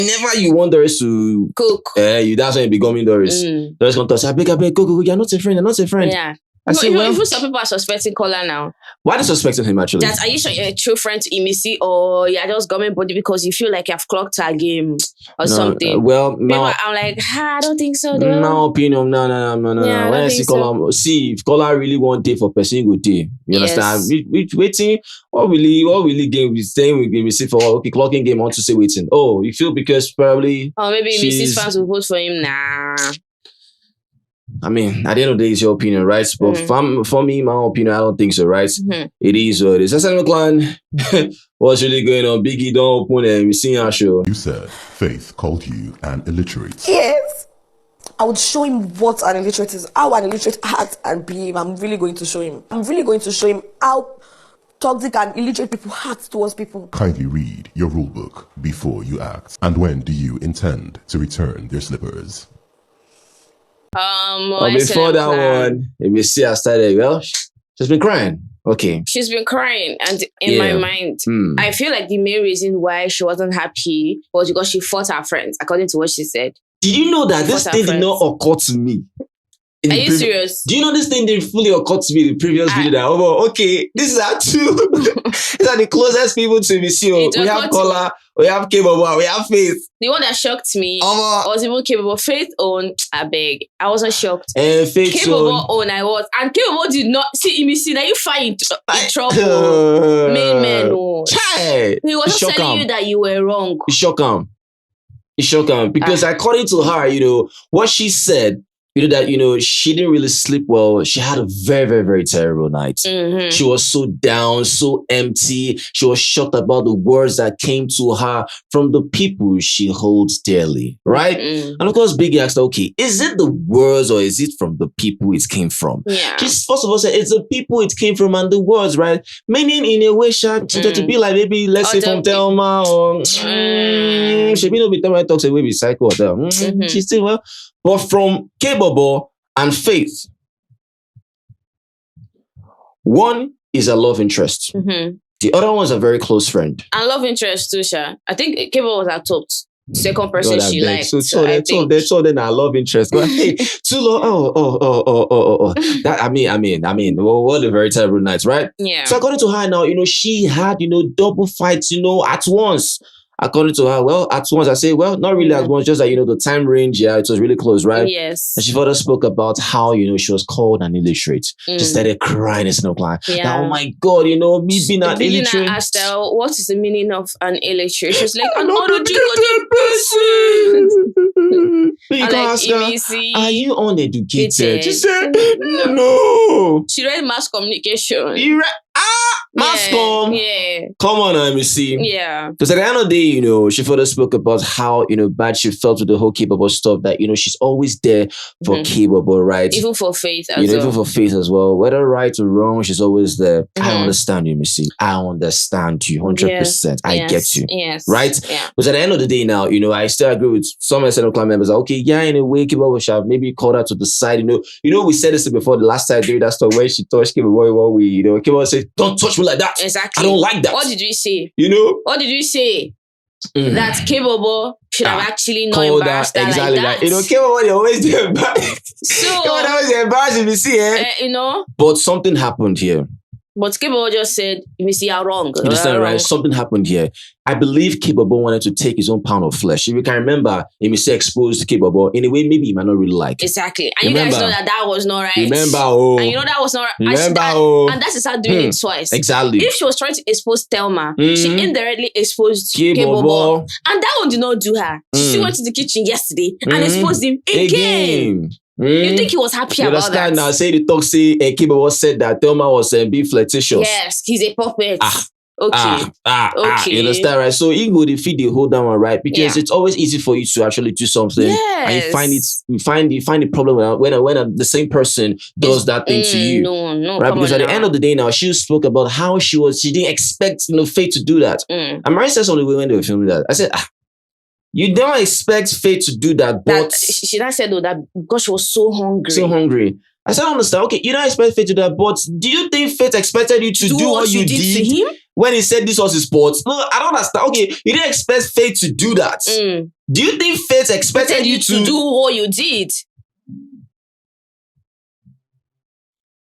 Whenever you want Doris to cook, that's when you be coming Doris. Doris gonna say, I beg, go, you're not a friend, Yeah. I say, even some people are suspecting Kola now. Why are they suspecting him actually? That are you sure you're a true friend to Imisi, or you're just government body because you feel like you've clocked her game or something? I'm like, I don't think so. Though. My opinion, no. Yeah, when I see Kola, if Kola really want day for person, go day. You understand? Waiting. What really game we staying with Imisi for? Clocking game on to say waiting. Oh, you feel because probably. Or maybe Imisi's fans will vote for him. Nah. I mean, at the end of the day, it's your opinion, right? But for me, my opinion, I don't think so, right? It is what it is. SNM Clan, what's really going on? Biggie, don't open it. We see our show. You said Faith called you an illiterate. Yes. I would show him what an illiterate is, how an illiterate act and behave. I'm really going to show him. I'm really going to show him how toxic and illiterate people act towards people. Kindly read your rule book before you act. And when do you intend to return their slippers? Before that one, if you see I started, she's been crying. Okay. She's been crying, and in my mind, I feel like the main reason why she wasn't happy was because she fought her friends, according to what she said. Did you know that this thing did not occur to me? Are you serious? Do you know this thing didn't fully occur to me in the previous video that, okay, this is our two. These are the closest people to Imisi. We have Kola, we have KAYBOBO, we have Faith. The one that shocked me was even KAYBOBO. Faith own, I beg. I wasn't shocked. And Faith KAYBOBO own, I was. And KAYBOBO did not see Imisi. Now you find in trouble. Main man. He was just telling you that you were wrong. It's shocking. Because according to her, what she said, that, she didn't really sleep well. She had a very, very, very terrible night. She was so down, so empty. She was shocked about the words that came to her from the people she holds dearly, right? And of course, Biggie asked, okay, is it the words or is it from the people it came from? Yeah. She first of all said, it's the people it came from and the words, right? Meaning in a way, to be like, maybe, let's say from Thelma or... She may not be Thelma talks away with Psycho or Thelma. She said, well... But from KAYBOBO and Faith, one is a love interest. The other one is a very close friend. And love interest too, Sha. I think KAYBOBO was her top second person she liked. So they told them I love interest. But hey, too long. That I mean, what a very terrible night, right? Yeah. So according to her now, she had double fights, at once. According to her, at once, I say, not really at once, just that, the time range, it was really close, right? Yes. And she further spoke about how, she was called an illiterate. She started crying and stuff like, oh my God, me being an illiterate. I asked her, what is the meaning of an illiterate? She was like, an uneducated person. You can ask her, are you uneducated? She said, no. She read mass communication. Mass comm. Yeah. Come on, Imisi. Yeah. Because at the end of the day, she further spoke about how, bad she felt with the whole KAYBOBO stuff, that, she's always there for KAYBOBO, right? Even for Faith as well. Even for Faith as well. Whether right or wrong, she's always there. I understand you, Imisi. I understand you 100%. Yes. I get you. Yes. Right? Yeah. Because at the end of the day now, I still agree with some SNM Clan members. Okay, in a way, KAYBOBO should have maybe called her to the side. We said this before the last time during that stuff where she touched KAYBOBO, KAYBOBO said, don't touch me like that. Exactly. I don't like that. What did we say? What did we say? That KAYBOBO should have actually not embarrassed her exactly like that. KAYBOBO, they always do embarrassed. KAYBOBO always embarrassed if you see, But something happened here. But KAYBOBO just said, you're wrong. You understand, right? Something happened here. I believe KAYBOBO wanted to take his own pound of flesh. If you can remember, Imisi exposed KAYBOBO in a way maybe he might not really like. Exactly. And you guys know that was not right. Remember, And that was not right. And that's her doing it twice. Exactly. If she was trying to expose Thelma, she indirectly exposed KAYBOBO. And that one did not do her. She still went to the kitchen yesterday and exposed him again. You think he was happy about that? Now, say the talk, say KAYBOBO said that Thelma was being flirtatious. Yes, he's a puppet. Okay. You understand, right? So you go defeat the whole down one, right? Because it's always easy for you to actually do something, and you find the problem when the same person does that thing to you. No, right? Because at the end of the day, now she spoke about how she didn't expect Faith to do that. And Mary said something when they were filming that. I said, you don't expect Faith to do that, but she not said that because she was so hungry. I said, I understand. Okay, you don't expect Faith to do that, but do you think Faith expected you to do what you did to him? when he said this was his sport. No, I don't understand. Okay, you didn't expect Faith to do that. Do you think Faith expected you to do what you did?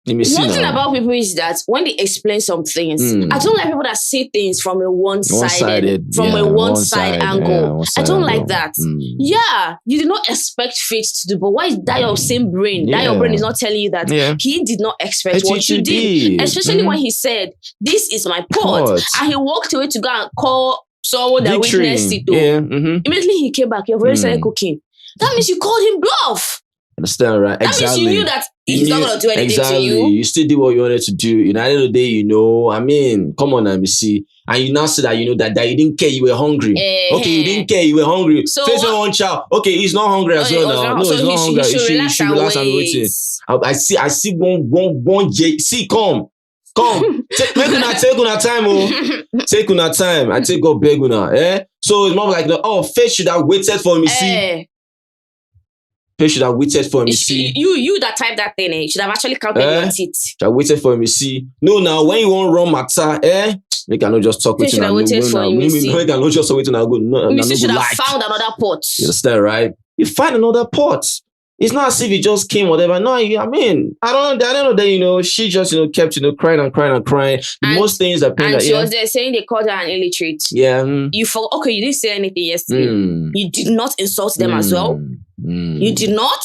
One thing about people is that when they explain some things, I don't like people that say things from a one-sided angle. I don't like that. Yeah, you did not expect Faith to do, but why is that your same brain? That your brain is not telling you that he did not expect what you did. Especially when he said, "This is my pot," and he walked away to go and call someone that witnessed it. Immediately he came back. You've already started cooking. That means you called him bluff. Understand, right? That means you knew that he's not going to do anything to you. You still did what you wanted to do. You know, at the end of the day, you know, I mean, come on, Imisi. And you now say that, you know, that you didn't care, you were hungry. Okay, you didn't care, you were hungry. So face one child. Okay, he's not hungry as well now. No, he's not hungry. He should relax and wait. I see one J. See, come. Take una time, Take una time. I take God beg una. So it's more like, Faith should have waited for Imisi. Faith should have waited for Imisi. You that type that thing, you should have actually counted your teeth. Should have waited for Imisi. No, now when you want run matter, we cannot just talk with you now. We cannot just wait now. Imisi should have found another pot. You understand, right? You find another pot. It's not as if it just came, whatever. No, I mean, I don't know. At the end of the day, you know, she just, you know, kept, you know, crying. Most things that and she was there saying they called her an illiterate. Yeah. You forgot. Okay, you didn't say anything yesterday. You did not insult them as well. You did not.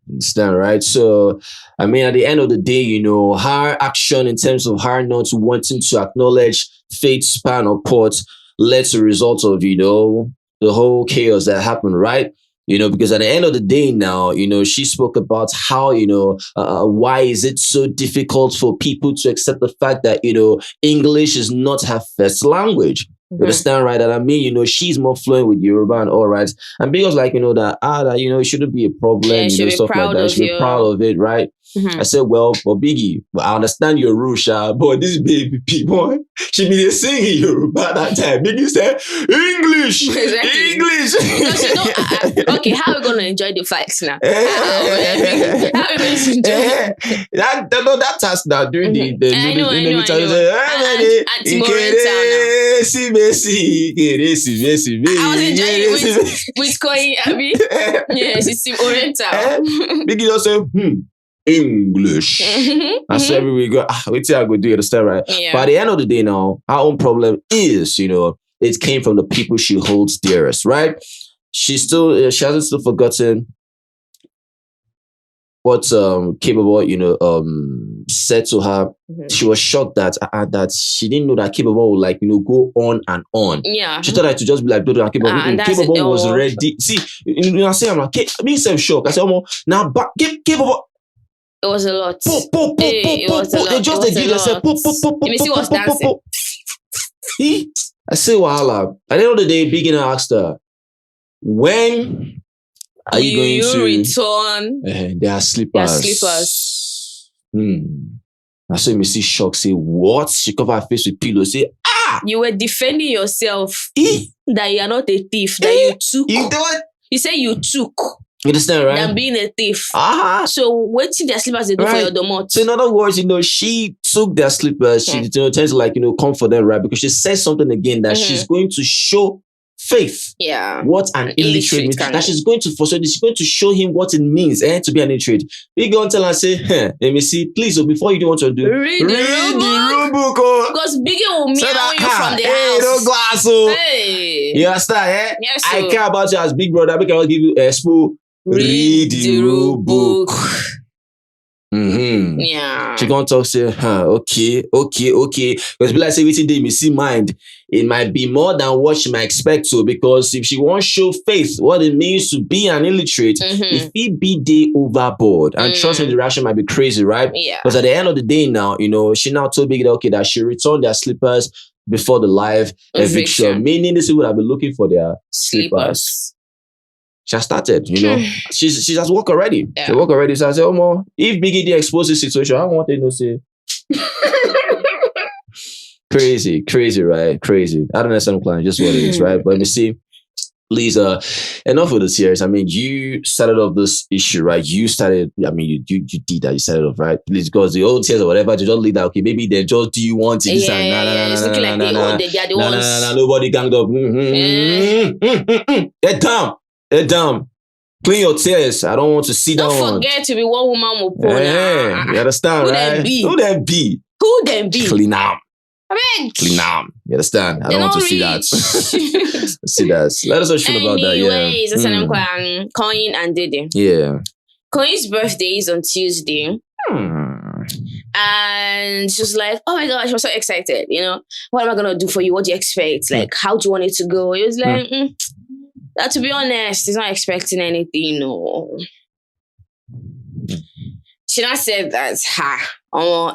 Understand, right? So, I mean, at the end of the day, you know, her action in terms of her not wanting to acknowledge Faith's span or pot led to the result of, you know, the whole chaos that happened, right? You know, because at the end of the day now, you know, she spoke about how, you know, why is it so difficult for people to accept the fact that, you know, English is not her first language. You understand, right? And I mean, you know, she's more fluent with Yoruba and all, right? And because, like, you know, that you know, it shouldn't be a problem, you know, stuff like that. She should be proud of it, right? I said, well, but Biggie, I understand your Rusha, but this baby people, she be singing Yoruba that time. Biggie said, English! Exactly. English! Okay, how are we going to enjoy the fights now? How are we going to enjoy that task now during the I know. I was enjoying it with Koi, Abby. Yes, it's Oriental. Biggie just said, English. And so everywhere we go, wait till I go do it, understand, right? Yeah. But at the end of the day now, our own problem is, you know, it came from the people she holds dearest, right? She hasn't still forgotten what KAYBOBO, you know, said to her. She was shocked that she didn't know that KAYBOBO would, like, you know, go on and on. Yeah. She thought that to just be like Dodo and KAYBOBO. KAYBOBO was ready. See, you know, I say I'm like, me self shocked. I said, now back give KAYBOBO. It was a lot. They just did themselves. Imisi was dancing. I say, wahala. At the end of the day, Biggie now asked her, when are you going to return? Their slippers. I saw Imisi shocked. Say, what? She covered her face with pillow. Say, you were defending yourself that you are not a thief. That you took. You say you took. You understand, right? Than being a thief. So waiting their slippers they do for your domot. So in other words, you know, she took their slippers. She, you know, tends to, like, you know, come for them, right? Because she says something again that she's going to show Faith. Yeah. What an illiterate means. That she's going to frustrate. She's going to show him what it means to be an illiterate. Big go and tell her, say, let me see, please, before you do what to do, read the rule book. Because Biggie will meow you from the house. Don't glass, Hey. You understand, Yes, I care about you as big brother. I can give you a spoon. Read the rule book. Yeah. She gonna talk, say, okay. Because like say waiting day, Imisi mind. It might be more than what she might expect to, because if she won't show Faith what it means to be an illiterate, if it be day overboard, and trust me, the reaction might be crazy, right? Yeah. Because at the end of the day now, you know, she now told Biggie that, that she returned their slippers before the live eviction. Meaning this people have been looking for their slippers. She has started, you know. She has worked already. Yeah. She worked already. So I said, if Biggie did expose this situation, I don't want to say. Crazy, right? Crazy. I don't understand, client, just what it is, right? But you see, please, enough with the tears. I mean, you started off this issue, right? You started, I mean, you did that, you started off, right? Please, because the old tears or whatever, to just leave that, okay, maybe they just, do you want it? It's looking like they own it, they are the ones. Nobody ganged up. They're dumb. They're dumb. Clean your tears. I don't want to see that one. Don't forget to be one woman more poor. You understand, right? Who them be? Who them be? Clean them. I mean, clean them. You understand? I don't want to see that. See that. Let us know about that. Yeah. Anyways, Coin and Diddy. Yeah. Coin's birthday is on Tuesday. And she was like, oh my gosh, I was so excited. You know, what am I going to do for you? What do you expect? Like, how do you want it to go? It was like, to be honest, he's not expecting anything, no. She not said that,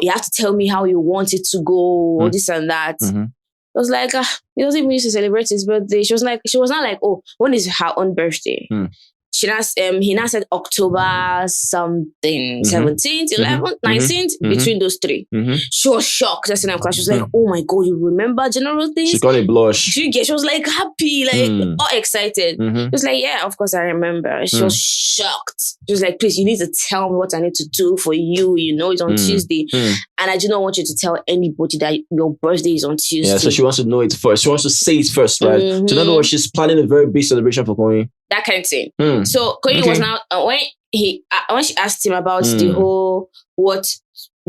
you have to tell me how you want it to go, or this and that. I was like, he doesn't even used to celebrate his birthday. She was not like, oh, when is her own birthday? She not, he now said October something, 17th, 11th, 19th, between those three. She was shocked just in her class. She was like, oh my God, you remember general things? She got a blush. She was like happy, like all excited. She was like, yeah, of course I remember. She was shocked. She was like, please, you need to tell me what I need to do for you. You know, it's on Tuesday. And I do not want you to tell anybody that your birthday is on Tuesday. Yeah, so she wants to know it first. She wants to say it first, right? So in other words, she's planning a very big celebration for Coin. That kind of thing. So Coin was now, when she asked him about the whole, what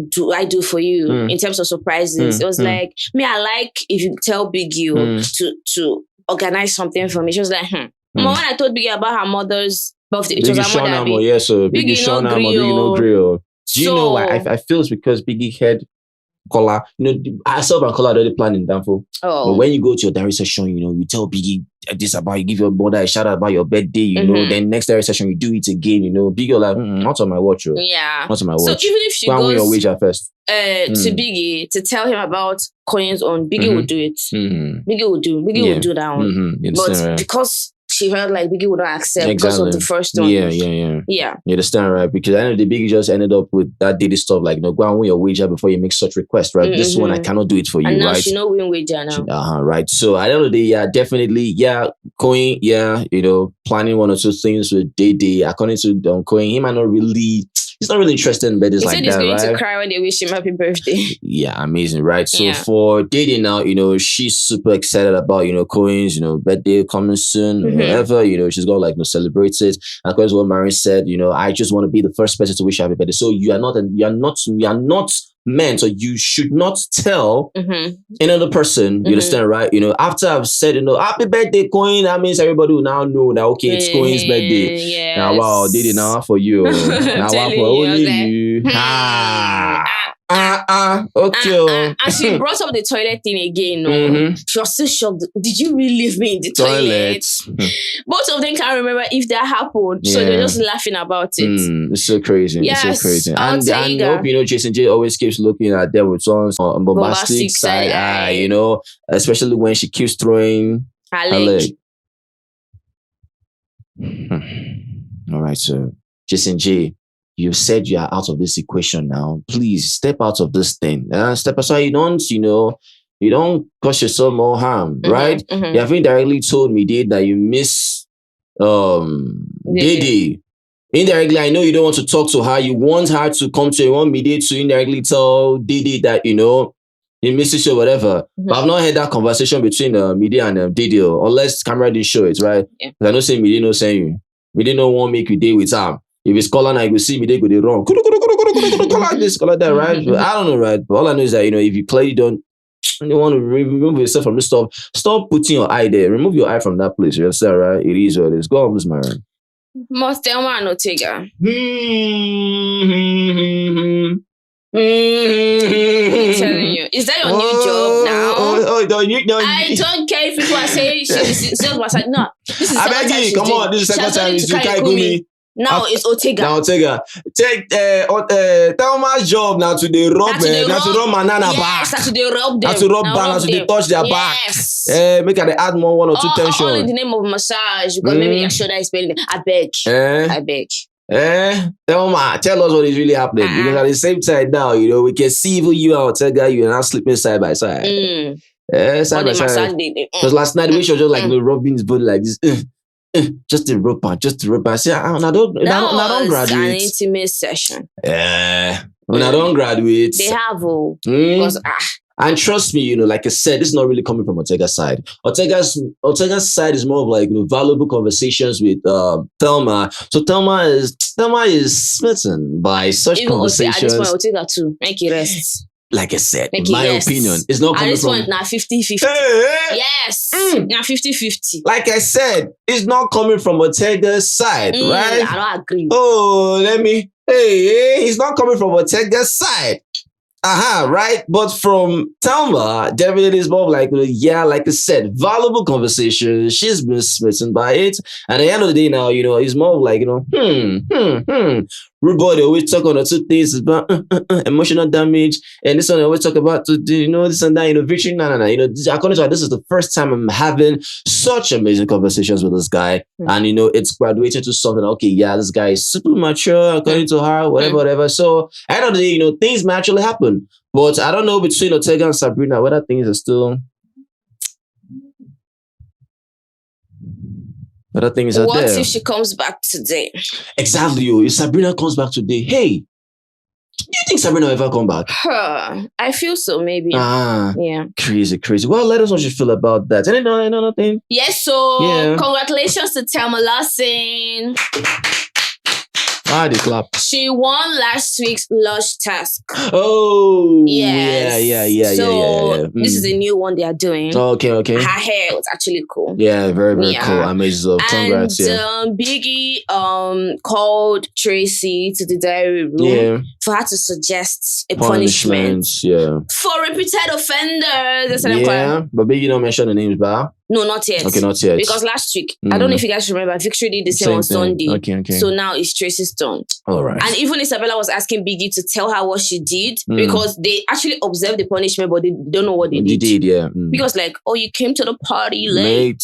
do I do for you in terms of surprises? It was like, I like if you tell BIGGIE to organize something for me. She was like, when I told BIGGIE about her mother's birthday, it was her mother. Yeah, so BIGGIE Shauna, BIGGIE no grill. Do you know why? I feel it's because BIGGIE had Kola. You know, myself and Kola already planning Danfo. But when you go to your diary session, you know, you tell BIGGIE this about, you give your mother a shout out about your birthday, you know, then next diary session, you do it again, you know. BIGGIE like, not on my watch, yo. Yeah. Not on my watch. So even if she goes your wager first. To BIGGIE to tell him about Coin's own, BIGGIE would do it. BIGGIE would do that one. But because she heard like BIGGIE would not accept because of the first one. Yeah. You understand, right? Because at the end of the day, BIGGIE just ended up with that daily stuff like, you know, go and win your wager before you make such requests, right? This one, I cannot do it for you, and now right? she not win wager now. Right. So at the end of the day, definitely, Coin, you know, planning one or two things with Day. According to Coin, he might not really... He's not really interested in birthdays like that, right? He said he's going to cry when they wish him happy birthday. Yeah, amazing, right? So for Day now, you know, she's super excited about, you know, Coin's, you know, birthday coming soon, whatever, you know, she's going to like, you know, celebrate it. And of course, what Marin said, you know, I just want to be the first person to wish happy birthday. So you are not meant, or you should not tell another person, you understand, right? You know, after I've said, you know, happy birthday, Coin, that means everybody will now know that, okay, it's Coin's birthday. Yes. Now, wow, did it now for you. Now, wow, for only you. Okay. And she brought up the toilet thing again. She was so shocked. Did you really leave me in the toilet? Both of them can't remember if that happened. So they're just laughing about it. It's so crazy. Yes, it's so crazy. And I hope, you know, Jason J always keeps looking at them with some bombastic side eye, you know, especially when she keeps throwing her leg. All right, so Jason J, you said you are out of this equation now. Please step out of this thing. Step aside. You don't cause yourself more harm, right? You have indirectly told me, that you miss Dede. Indirectly, I know you don't want to talk to her. You want her to come to you. You want me to indirectly tell Dede that, you know, he misses you or whatever. But I've not had that conversation between Mide and Dede, unless camera didn't show it, right? I don't say Mide no saying you. Mide no want make you deal with her. If it's color and I go see me, they go the wrong. Color this, color that, right? But I don't know, right? But all I know is that, you know, if you clearly don't want to remove yourself from this stuff, stop putting your eye there. Remove your eye from that place. You understand, right? It is what it is. Go on, Miss Marion. Most Thelma and Ortega. Telling you, is that your new job now? I don't care if people are saying she's just no. This is I beg you, come on. This is the second time you can't go me. Now it's Ortega. Now Ortega. Take Thelma's job now to the rub, now to rub banana back. Now to the rub them. Now to rub banana, to touch their back. Make her add more one or two tension. All in the name of massage, because maybe your shoulder is paining. I beg. Thelma, tell us what is really happening. Because at the same time now, you know, we can see even you and Ortega, you are not sleeping side by side. Side by side. Because last night we was just like, you know, rubbing his body like this. just the rope and just the rope. I say, I don't graduate. An intimate session. When I don't graduate, they have because and trust me, like I said, this is not really coming from Ortega's side. Ortega's side is more of like valuable conversations with Thelma. So Thelma is smitten by such conversations. At this point, Ortega too. Make it rest. Like I said, in my opinion, it's not coming from... At this point, now 50-50. Yes, now 50-50. Like I said, it's not coming from Ortega's side, right? I don't agree. Oh, it's not coming from Ortega's side. Right? But from Thelma, definitely is more of like, like I said, valuable conversation. She's been smitten by it. At the end of the day now, it's more of like, Rude boy, they always talk on the two things about emotional damage. And this one, they always talk about, this and that, victory. No. According to her, this is the first time I'm having such amazing conversations with this guy. And, it's graduated to something, okay, this guy is super mature, according to her, whatever. So, at the end of the day, things may actually happen. But I don't know between Ortega and Sabrina whether things are still... Other things are there. What if she comes back today? Exactly. If Sabrina comes back today, hey, do you think Sabrina will ever come back? I feel so, maybe. Yeah. Crazy. Well, let us know what you feel about that. Anything? Yes, so congratulations to Thelma Lawson. They clap. She won last week's Lush task. Oh, yes. Yeah. So this is a new one they are doing. Okay. Her hair was actually cool. Yeah, very cool. Amazing. Congrats. And BIGGIE called Tracy to the diary room for her to suggest a punishment for repeated offenders. But BIGGIE don't mention the names, but... No, not yet. Okay, not yet. Because last week, I don't know if you guys remember, Victory did the same on Sunday. Okay. So now it's Tracy's turn. All right. And even Isabella was asking BIGGIE to tell her what she did because they actually observed the punishment, but they don't know what they did. They did, Because you came to the party late.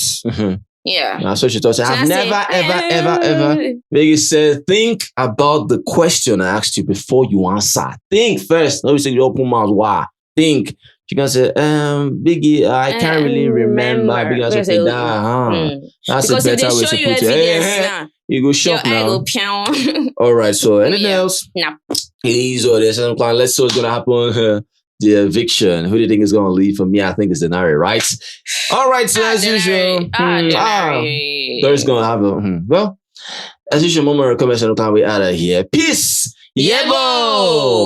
Yeah. That's what she thought. I've never, ever. BIGGIE said, think about the question I asked you before you answer. Think first. Let me say the open mouth. Why? Think. She gonna say, BIGGIE, I can't really remember. BIGGIE gonna say, that's because a better way to put it. You go shop now. All right, so anything else? No. Let's see what's gonna happen. The eviction. Who do you think is gonna leave? For me, I think it's Denari, right? All right, so as usual, there's gonna happen. Well, as usual, moment of comment, we out of here. Peace. Yebo!